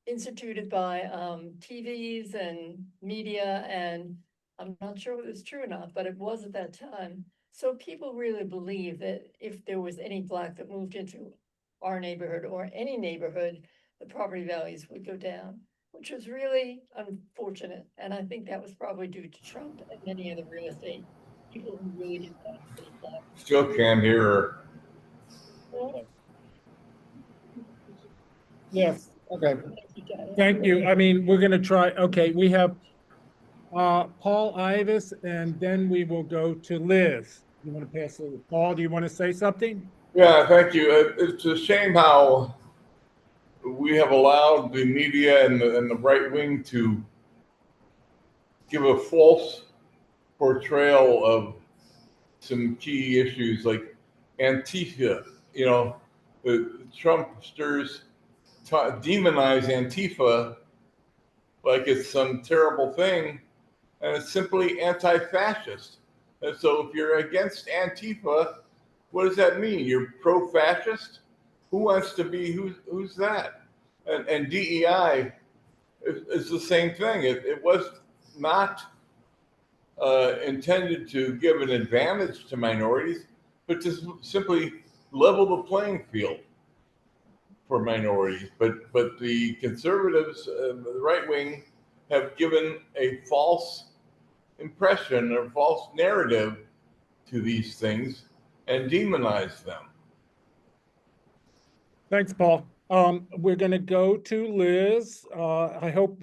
instituted by TVs and media, and I'm not sure whether it's true or not, but it was at that time. So people really believe that if there was any Black that moved into our neighborhood or any neighborhood, the property values would go down, which was really unfortunate. And I think that was probably due to Trump and many of the real estate people who really didn't want any Black. Still can't hear her. Yes. Okay. Thank you. I mean, we're going to try. Okay, we have Paul Ivis, and then we will go to Liz. You want to pass it? Paul, do you want to say something? Yeah, thank you. It's a shame how we have allowed the media and the right wing to give a false portrayal of some key issues like Antifa. You know, the Trumpsters demonize Antifa like it's some terrible thing, and it's simply anti-fascist. And so if you're against Antifa, what does that mean? You're pro-fascist? Who wants to be, who's that? And DEI is the same thing. It was not intended to give an advantage to minorities, but to simply level the playing field for minorities. But the conservatives, the right wing, have given a false impression or false narrative to these things and demonize them. Thanks, Paul. We're going to go to Liz. I hope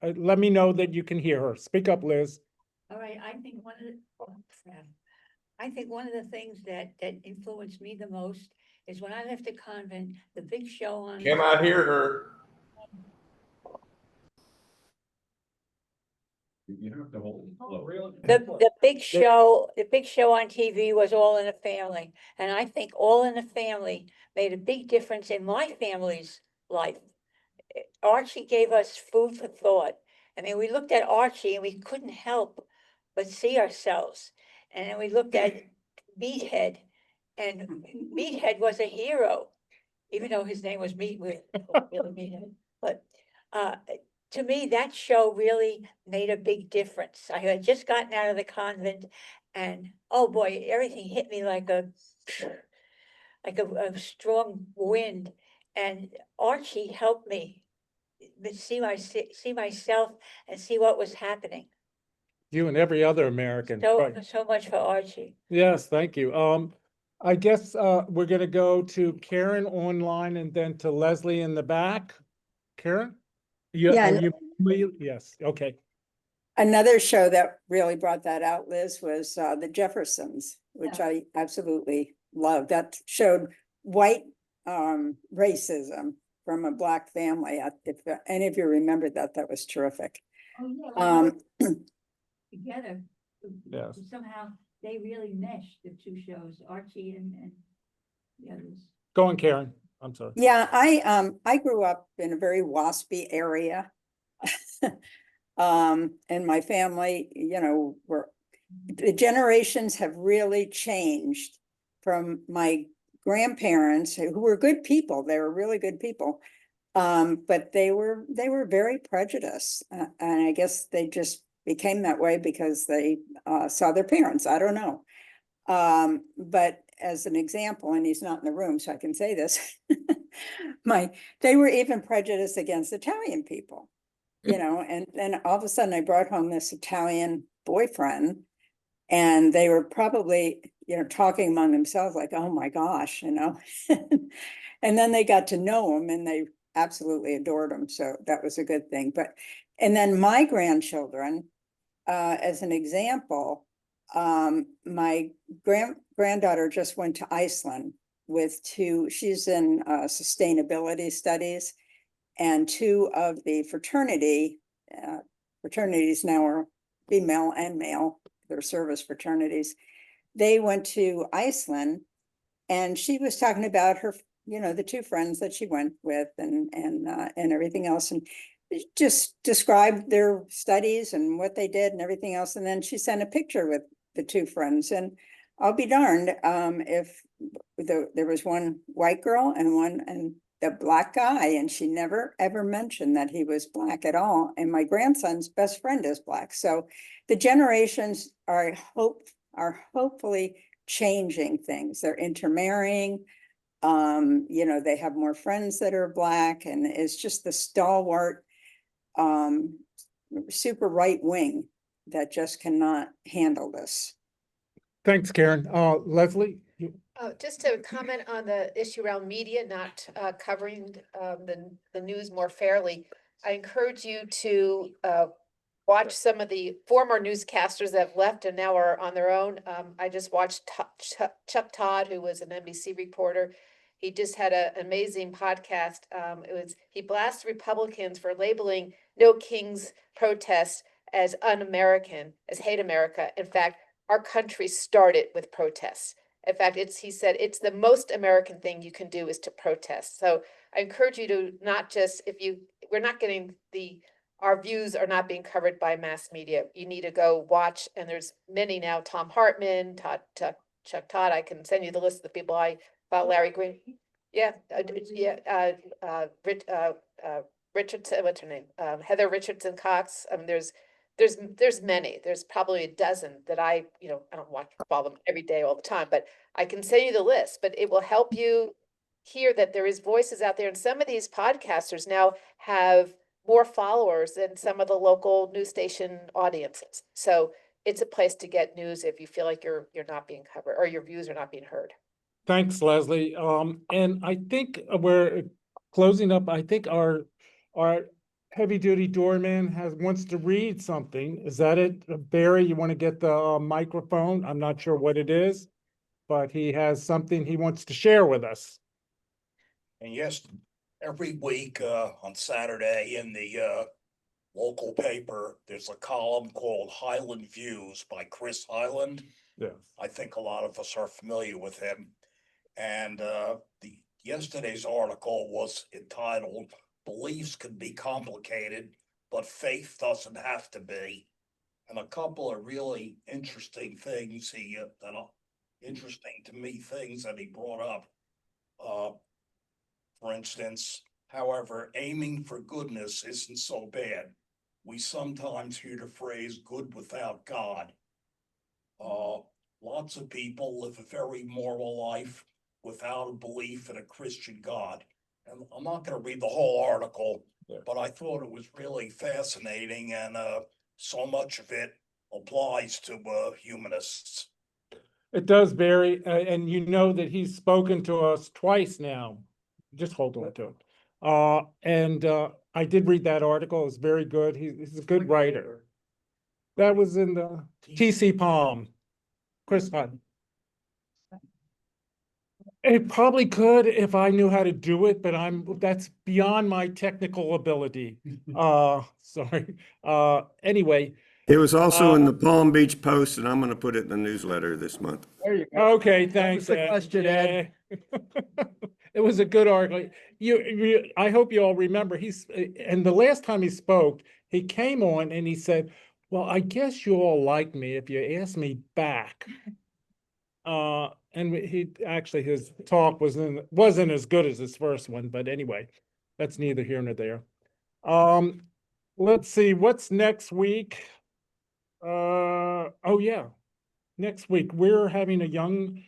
let me know that you can hear her. Speak up, Liz. All right, I think one of the things that influenced me the most is when I left the convent, the big show on. Cannot hear her. You have to hold. The big show on TV was All in the Family, and I think All in the Family made a big difference in my family's life. Archie gave us food for thought. I mean, we looked at Archie and we couldn't help but see ourselves. And then we looked at Meathead, and Meathead was a hero, even though his name was Meathead. But to me, that show really made a big difference. I had just gotten out of the convent, and oh boy, everything hit me like a strong wind. And Archie helped me see myself and see what was happening. You and every other American. So much for Archie. Yes, thank you. I guess we're going to go to Karen online and then to Leslie in the back. Karen? Yes, okay. Another show that really brought that out, Liz, was The Jeffersons, which I absolutely loved. That showed white racism from a Black family. If any of you remember that, that was terrific. Oh, yeah. Um, Together. Yes. Somehow they really meshed the two shows, Archie and the others. Go on, Karen. I'm sorry. Yeah, I grew up in a very waspy area. And my family, you know, the generations have really changed from my grandparents, who were good people. They were really good people. But they were very prejudiced. And I guess they just became that way because they saw their parents. I don't know. But as an example, and he's not in the room, so I can say this, they were even prejudiced against Italian people, you know, and then all of a sudden I brought home this Italian boyfriend, and they were probably, you know, talking among themselves like, oh my gosh, you know. And then they got to know him and they absolutely adored him. So that was a good thing. But, and then my grandchildren, as an example, my granddaughter just went to Iceland with she's in sustainability studies, and two of the fraternities now are female and male, they're service fraternities. They went to Iceland, and she was talking about her, you know, the two friends that she went with and everything else, and just described their studies and what they did and everything else. And then she sent a picture with the two friends, and I'll be darned if there was one white girl and the Black guy, and she never ever mentioned that he was Black at all. And my grandson's best friend is Black. So the generations are hopefully changing things. They're intermarrying. You know, they have more friends that are Black, and it's just the stalwart super right wing that just cannot handle this. Thanks, Karen. Leslie? Just to comment on the issue around media not covering the news more fairly, I encourage you to watch some of the former newscasters that have left and now are on their own. I just watched Chuck Todd, who was an NBC reporter. He just had an amazing podcast. He blasts Republicans for labeling No Kings protests as un-American, as hate America. In fact, our country started with protests. In fact, he said it's the most American thing you can do is to protest. So I encourage you to not just, we're not getting our views are not being covered by mass media. You need to go watch, and there's many now, Tom Hartman, Chuck Todd. I can send you the list of the people about Larry Green. Yeah, Richardson, what's her name? Heather Richardson Cox. There's many. There's probably a dozen that I don't follow them every day, all the time, but I can send you the list. But it will help you hear that there is voices out there, and some of these podcasters now have more followers than some of the local news station audiences. So it's a place to get news if you feel like you're not being covered or your views are not being heard. Thanks, Leslie. And I think we're closing up. I think our heavy duty doorman wants to read something. Is that it? Barry, you want to get the microphone? I'm not sure what it is, but he has something he wants to share with us. And yes, every week on Saturday in the local paper, there's a column called Highland Views by Chris Highland. Yes. I think a lot of us are familiar with him. And yesterday's article was entitled Beliefs Can Be Complicated, but Faith Doesn't Have to Be. And a couple of really interesting things that are interesting to me, things that he brought up. For instance, however, aiming for goodness isn't so bad. We sometimes hear the phrase good without God. Lots of people live a very moral life without a belief in a Christian God. And I'm not going to read the whole article, but I thought it was really fascinating, and so much of it applies to humanists. It does, Barry, and you know that he's spoken to us twice now. Just hold on to it. And I did read that article. It's very good. He's a good writer. That was in the TC Palm. Chris Hunt. It probably could if I knew how to do it, but that's beyond my technical ability. Sorry. Anyway. It was also in the Palm Beach Post, and I'm gonna put it in the newsletter this month. There you go. Okay, That thanks. was the Ed. question, Ed. Yeah. It was a good article. I hope you all remember, and the last time he spoke, he came on and he said, well, I guess you all like me if you ask me back. And his talk wasn't as good as his first one, but anyway, that's neither here nor there. Let's see, what's next week? Oh yeah, next week we're having a young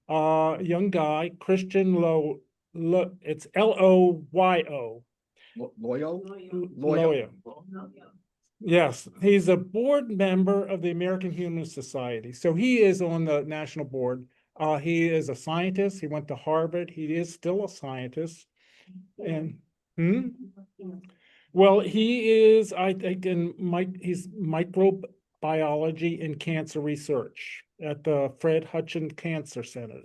guy, Christian it's Loyo. Loyo. Yes, he's a board member of the American Humanist Society. So he is on the national board. He is a scientist. He went to Harvard. He is still a scientist. And well, he is, I think, he's microbiology and cancer research at the Fred Hutchinson Cancer Center.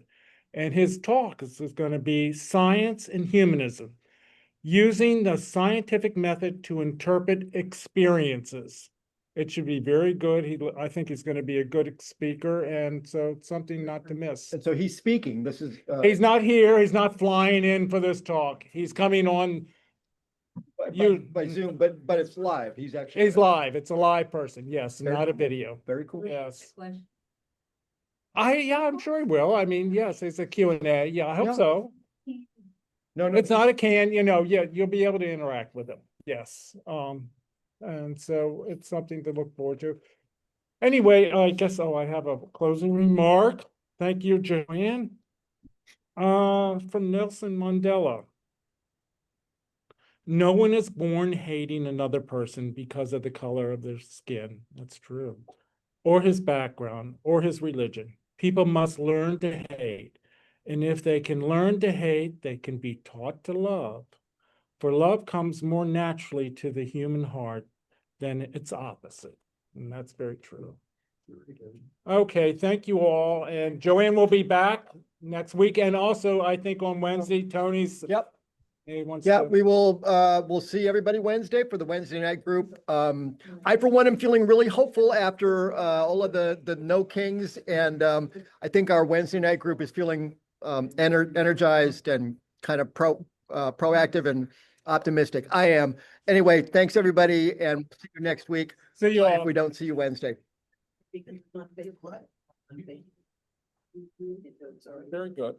And his talk is going to be Science and Humanism, using the scientific method to interpret experiences. It should be very good. I think he's going to be a good speaker, and so it's something not to miss. And so he's speaking. This is He's not here. He's not flying in for this talk. He's coming on by Zoom, but it's live. He's live. It's a live person. Yes, not a video. Very cool. Yes. I'm sure he will. I mean, yes, it's a Q&A. Yeah, I hope so. No, It's not a can, you'll be able to interact with him. Yes. And so it's something to look forward to. Anyway, I guess, I have a closing remark. Thank you, Joanne. From Nelson Mandela. No one is born hating another person because of the color of their skin. That's true. Or his background, or his religion. People must learn to hate. And if they can learn to hate, they can be taught to love. For love comes more naturally to the human heart than its opposite. And that's very true. Okay, thank you all. And Joanne will be back next week. And also, I think on Wednesday, Tony's. Yep. He wants Yeah, to. we will, we'll see everybody Wednesday for the Wednesday night group. I, for one, am feeling really hopeful after, all of the no kings. And, I think our Wednesday night group is feeling, energized and kind of proactive and optimistic. I am. Anyway, thanks everybody, and see you next week. See you all. If we don't see you Wednesday. Very good.